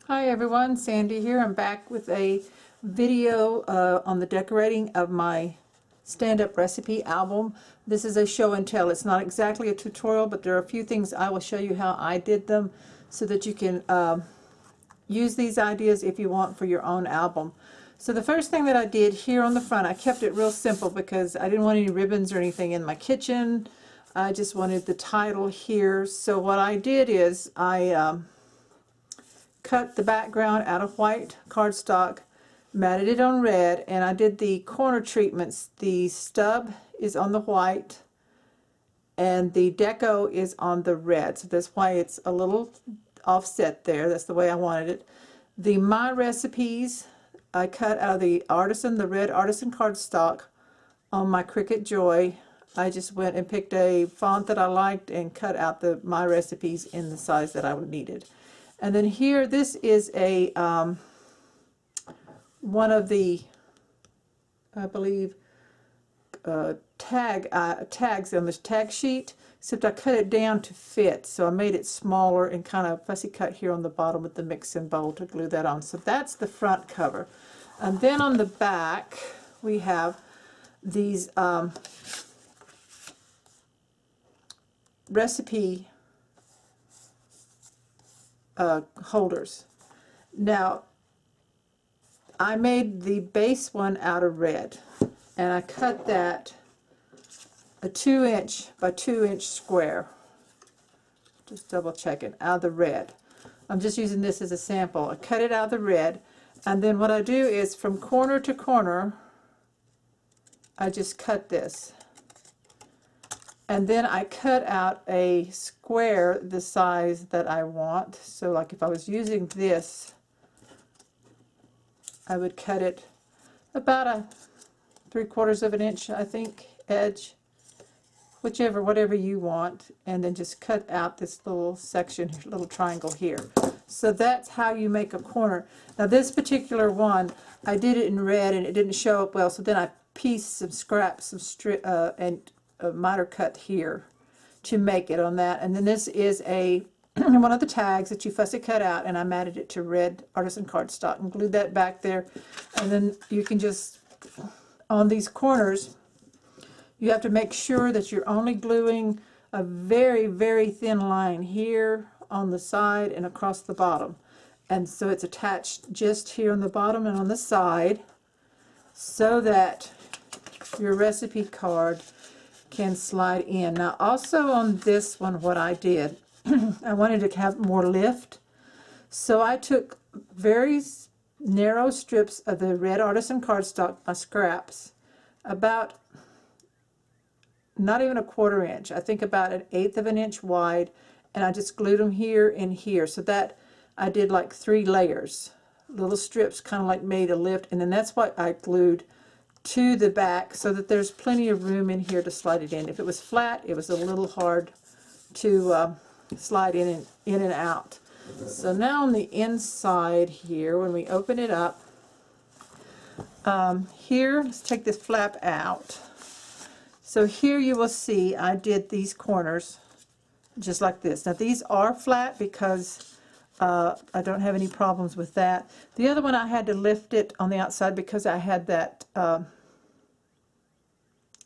Hi everyone, Sandy here. I'm back with a video on the decorating of my stand-up recipe album. This is a show and tell. It's not exactly a tutorial, but there are a few things I will show you how I did them so that you can use these ideas if you want for your own album. So the first thing that I did here on the front, I kept it real simple because I didn't want any ribbons or anything in my kitchen. I just wanted the title here. So what I did is I cut the background out of white cardstock, matted it on red, and I did the corner treatments. The stub is on the white and the deco is on the red, so that's why it's a little offset there. That's the way I wanted it. The My Recipes I cut out of the red artisan cardstock on my Cricut Joy. I just went and picked a font that I liked and cut out the My Recipes in the size that I needed. And then here, this is a one of the, I believe, tags on this tag sheet, except I cut it down to fit. So I made it smaller and kind of fussy cut here on the bottom with the mix and bowl to glue that on. So that's the front cover. And then on the back, we have these recipe holders. Now, I made the base one out of red, and I cut that a 2" by 2" square. Just double check it, out of the red. I'm just using this as a sample. I cut it out of the red, and then what I do is from corner to corner, I just cut this. And then I cut out a square the size that I want. So like if I was using this, I would cut it about a 3/4 of an inch, I think, edge, whatever you want, and then just cut out this little section, little triangle here. So that's how you make a corner. Now this particular one, I did it in red and it didn't show up well, so then I pieced some scraps, and a miter cut here to make it on that. And then this is a one of the tags that you fussy cut out, and I matted it to red artisan cardstock and glued that back there. And then you can just, on these corners, you have to make sure that you're only gluing a very, very thin line here on the side and across the bottom. And so it's attached just here on the bottom and on the side, so that your recipe card can slide in. Now also on this one, what I did, I wanted to have more lift, so I took very narrow strips of the red artisan cardstock, my scraps, about not even a 1/4 inch, I think about 1/8 of an inch wide, and I just glued them here and here, so that I did like 3 layers, little strips, kind of like made a lift, and then that's what I glued to the back so that there's plenty of room in here to slide it in. If it was flat, it was a little hard to slide in and out. So now on the inside here, when we open it up, here, let's take this flap out. So here you will see I did these corners just like this. Now these are flat because I don't have any problems with that. The other one, I had to lift it on the outside because I had that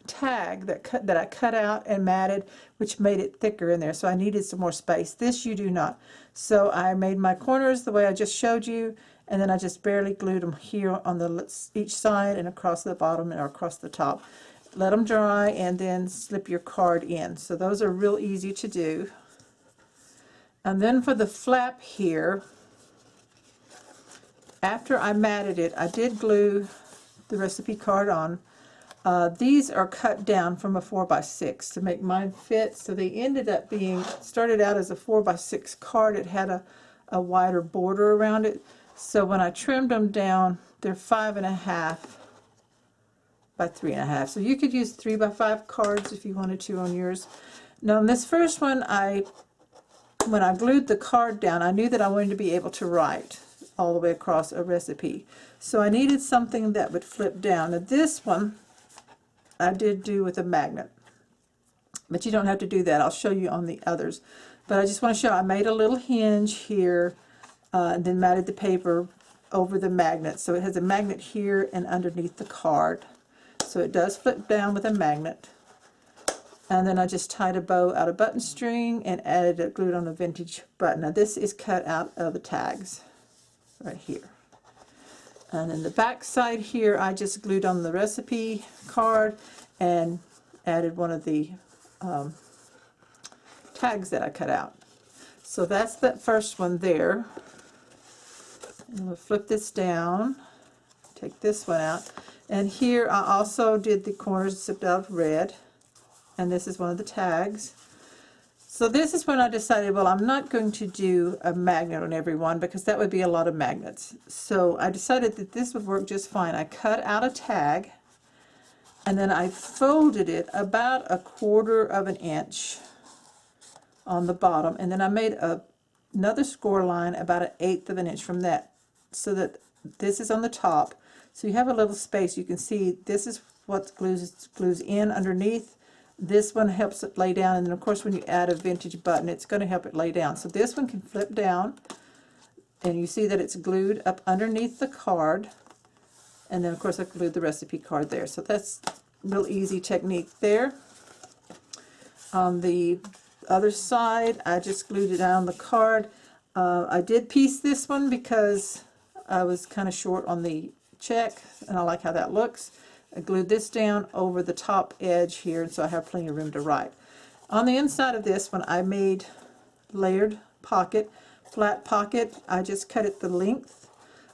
tag that I cut out and matted, which made it thicker in there, so I needed some more space. This you do not. So I made my corners the way I just showed you, and then I just barely glued them here on each side and across the bottom or across the top. Let them dry and then slip your card in. So those are real easy to do. And then for the flap here, after I matted it, I did glue the recipe card on. These are cut down from a 4x6 to make mine fit, so they ended up being, started out as a 4x6 card. It had a wider border around it, so when I trimmed them down, they're 5.5 by 3.5. So you could use 3x5 cards if you wanted to on yours. Now on this first one, when I glued the card down, I knew that I wanted to be able to write all the way across a recipe. So I needed something that would flip down. Now this one I did do with a magnet, but you don't have to do that. I'll show you on the others. But I just want to show, I made a little hinge here and then matted the paper over the magnet. So it has a magnet here and underneath the card. So it does flip down with a magnet. And then I just tied a bow out of button string and added a glued on a vintage button. Now this is cut out of the tags right here. And then the back side here, I just glued on the recipe card and added one of the tags that I cut out. So that's that first one there. And we'll flip this down, take this one out. And here I also did the corners zipped out of red. And this is one of the tags. So this is when I decided, well, I'm not going to do a magnet on every one because that would be a lot of magnets. So I decided that this would work just fine. I cut out a tag and then I folded it about 1/4 of an inch on the bottom, and then I made another score line about 1/8 of an inch from that, so that this is on the top. So you have a little space. You can see this is what glues in underneath. This one helps it lay down, and then of course when you add a vintage button, it's going to help it lay down. So this one can flip down, and you see that it's glued up underneath the card, and then of course I glued the recipe card there. So that's a real easy technique there. On the other side, I just glued it down the card. I did piece this one because I was kind of short on the check, and I like how that looks. I glued this down over the top edge here, and so I have plenty of room to write. On the inside of this one, I made layered pocket, flat pocket. I just cut it the length.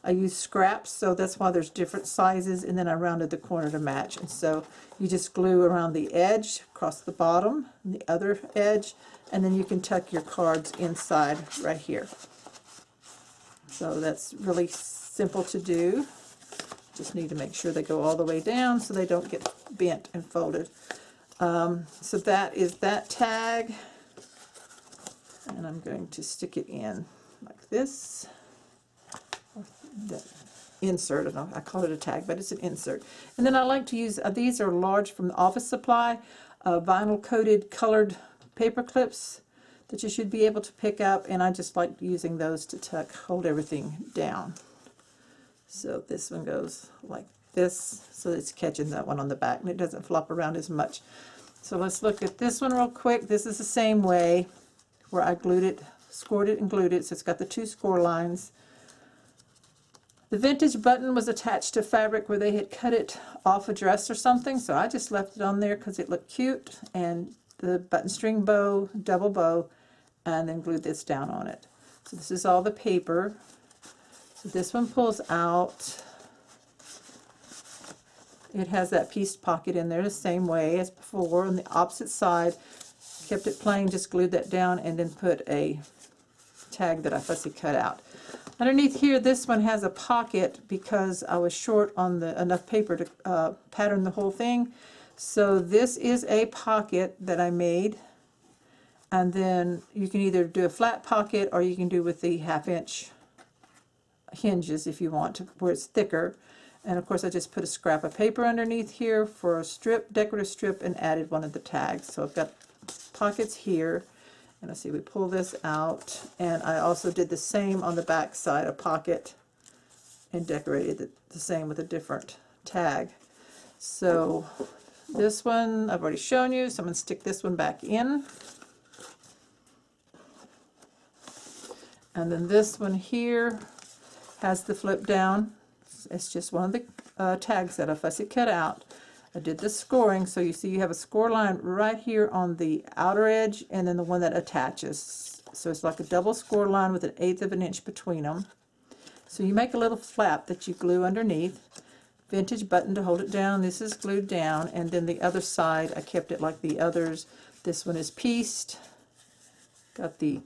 I used scraps, so that's why there's different sizes, and then I rounded the corner to match. And so you just glue around the edge, across the bottom, and the other edge, and then you can tuck your cards inside right here. So that's really simple to do. Just need to make sure they go all the way down so they don't get bent and folded. So that is that tag, and I'm going to stick it in like this. The insert, I call it a tag, but it's an insert. And then I like to use, these are large from the office supply, vinyl coated colored paper clips that you should be able to pick up, and I just like using those to hold everything down. So this one goes like this, so it's catching that one on the back, and it doesn't flop around as much. So let's look at this one real quick. This is the same way, where I glued it, scored it and glued it, so it's got the 2 score lines. The vintage button was attached to fabric where they had cut it off a dress or something, so I just left it on there because it looked cute, and the button string bow, double bow, and then glued this down on it. So this is all the paper. So this one pulls out. It has that pieced pocket in there the same way as before. On the opposite side, kept it plain, just glued that down, and then put a tag that I fussy cut out. Underneath here, this one has a pocket because I was short on enough paper to pattern the whole thing. So this is a pocket that I made, and then you can either do a flat pocket or you can do with the 1/2 inch hinges if you want to, where it's thicker. And of course I just put a scrap of paper underneath here for a strip, decorative strip, and added one of the tags. So I've got pockets here, and I see we pull this out, and I also did the same on the back side, a pocket, and decorated it the same with a different tag. So this one I've already shown you, so I'm going to stick this one back in. And then this one here has the flip down. It's just one of the tags that I fussy cut out. I did the scoring, so you see you have a score line right here on the outer edge, and then the one that attaches. So it's like a double score line with 1/8 of an inch between them. So you make a little flap that you glue underneath. Vintage button to hold it down. This is glued down, and then the other side I kept it like the others. This one is pieced. Got the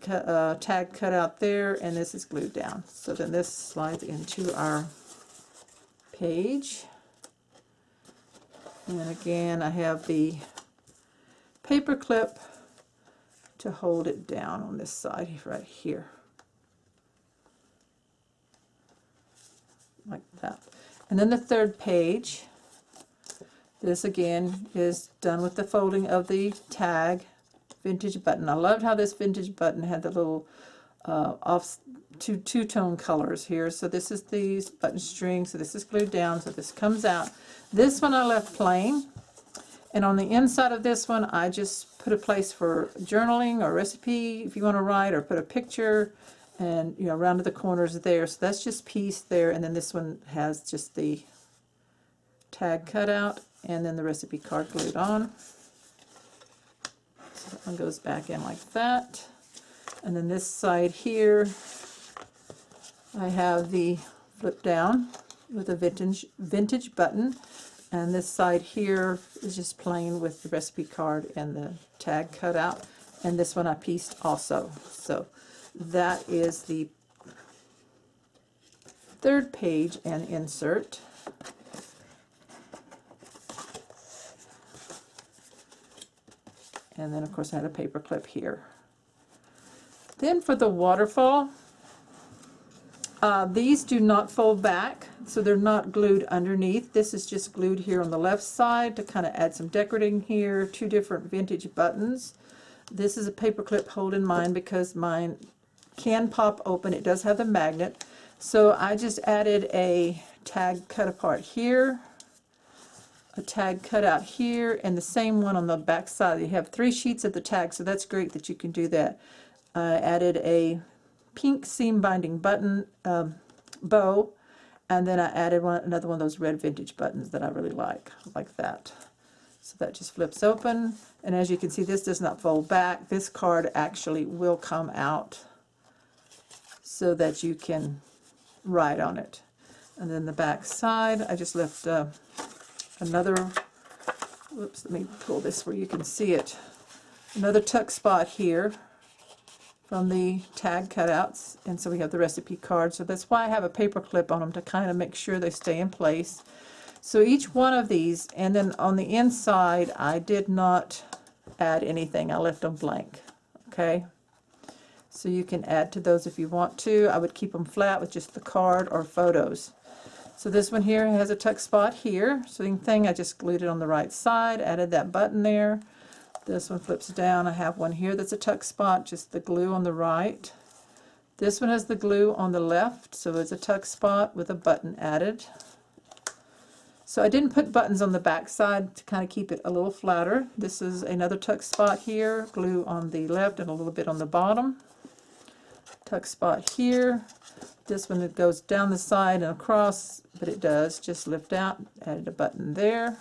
tag cut out there, and this is glued down. So then this slides into our page. And again, I have the paper clip to hold it down on this side right here. Like that. And then the third page, this again is done with the folding of the tag vintage button. I loved how this vintage button had the little two-tone colors here. So this is these button strings, so this is glued down, so this comes out. This one I left plain, and on the inside of this one I just put a place for journaling or recipe if you want to write, or put a picture, and you know, rounded the corners there. So that's just pieced there, and then this one has just the tag cut out and then the recipe card glued on. So that one goes back in like that. And then this side here, I have the flip down with a vintage button, and this side here is just plain with the recipe card and the tag cut out, and this one I pieced also. So that is the third page and insert. And then of course I had a paper clip here. Then for the waterfall, these do not fold back, so they're not glued underneath. This is just glued here on the left side to kind of add some decorating here. Two different vintage buttons. This is a paper clip holding mine because mine can pop open. It does have the magnet. So I just added a tag cut apart here, a tag cut out here, and the same one on the back side. You have 3 sheets of the tag, so that's great that you can do that. I added a pink seam binding button bow, and then I added another one of those red vintage buttons that I really like that. So that just flips open, and as you can see, this does not fold back. This card actually will come out so that you can write on it. And then the back side, I just left another, whoops, let me pull this where you can see it, another tuck spot here from the tag cutouts, and so we have the recipe card. So that's why I have a paper clip on them, to kind of make sure they stay in place. So each one of these, and then on the inside I did not add anything, I left them blank. Okay, so you can add to those if you want to. I would keep them flat with just the card or photos. So this one here has a tuck spot here, same thing, I just glued it on the right side, added that button there. This one flips down. I have one here that's a tuck spot, just the glue on the right. This one has the glue on the left, so it's a tuck spot with a button added. So I didn't put buttons on the back side to kind of keep it a little flatter. This is another tuck spot here, glue on the left and a little bit on the bottom. Tuck spot here. This one, it goes down the side and across, but it does just lift out. Added a button there.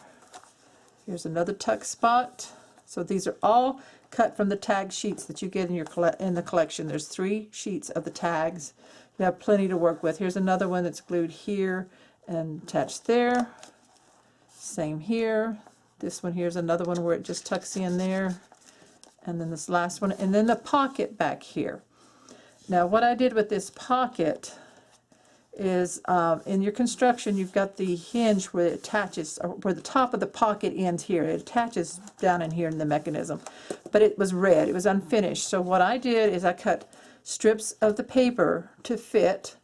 Here's another tuck spot. So these are all cut from the tag sheets that you get in your the collection. There's 3 sheets of the tags. You have plenty to work with. Here's another one that's glued here and attached there. Same here. This one here's another one where it just tucks in there. And then this last one, and then the pocket back here. Now what I did with this pocket is in your construction you've got the hinge where it attaches, or where the top of the pocket ends here. It attaches down in here in the mechanism, but it was red, it was unfinished. So what I did is I cut strips of the paper to fit,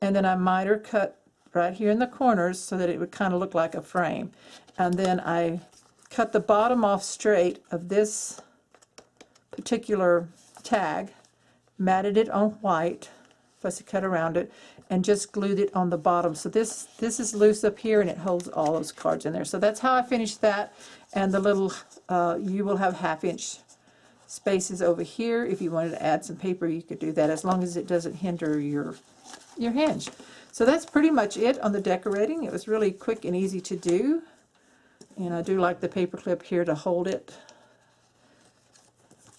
and then I miter cut right here in the corners so that it would kind of look like a frame, and then I cut the bottom off straight of this particular tag, matted it on white, fussy cut around it, and just glued it on the bottom. So this is loose up here and it holds all those cards in there. So that's how I finished that. And the little, you will have 1/2-inch spaces over here. If you wanted to add some paper, you could do that, as long as it doesn't hinder your hinge. So that's pretty much it on the decorating. It was really quick and easy to do. And I do like the paper clip here to hold it,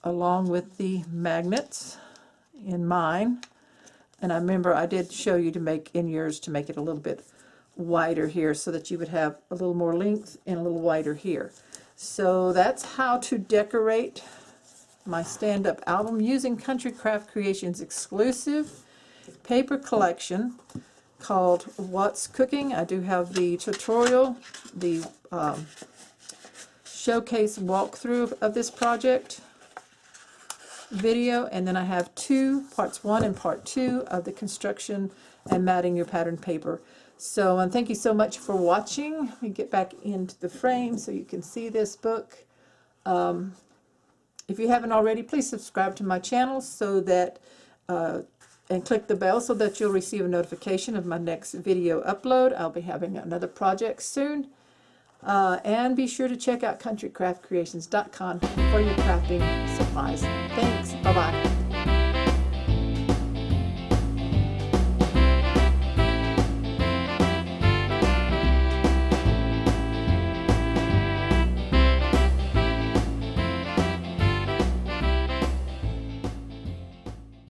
along with the magnets in mine. And I remember I did show you to make in yours to make it a little bit wider here, so that you would have a little more length and a little wider here. So that's how to decorate my stand-up album using Country Craft Creations exclusive paper collection called What's Cooking. I do have the tutorial, the showcase walkthrough of this project video, and then I have parts 1 and part 2 of the construction and matting your pattern paper. So, and thank you so much for watching. Let me get back into the frame so you can see this book. If you haven't already, please subscribe to my channel so that and click the bell so that you'll receive a notification of my next video upload. I'll be having another project soon. And be sure to check out countrycraftcreations.com for your crafting supplies. Thanks. Bye-bye.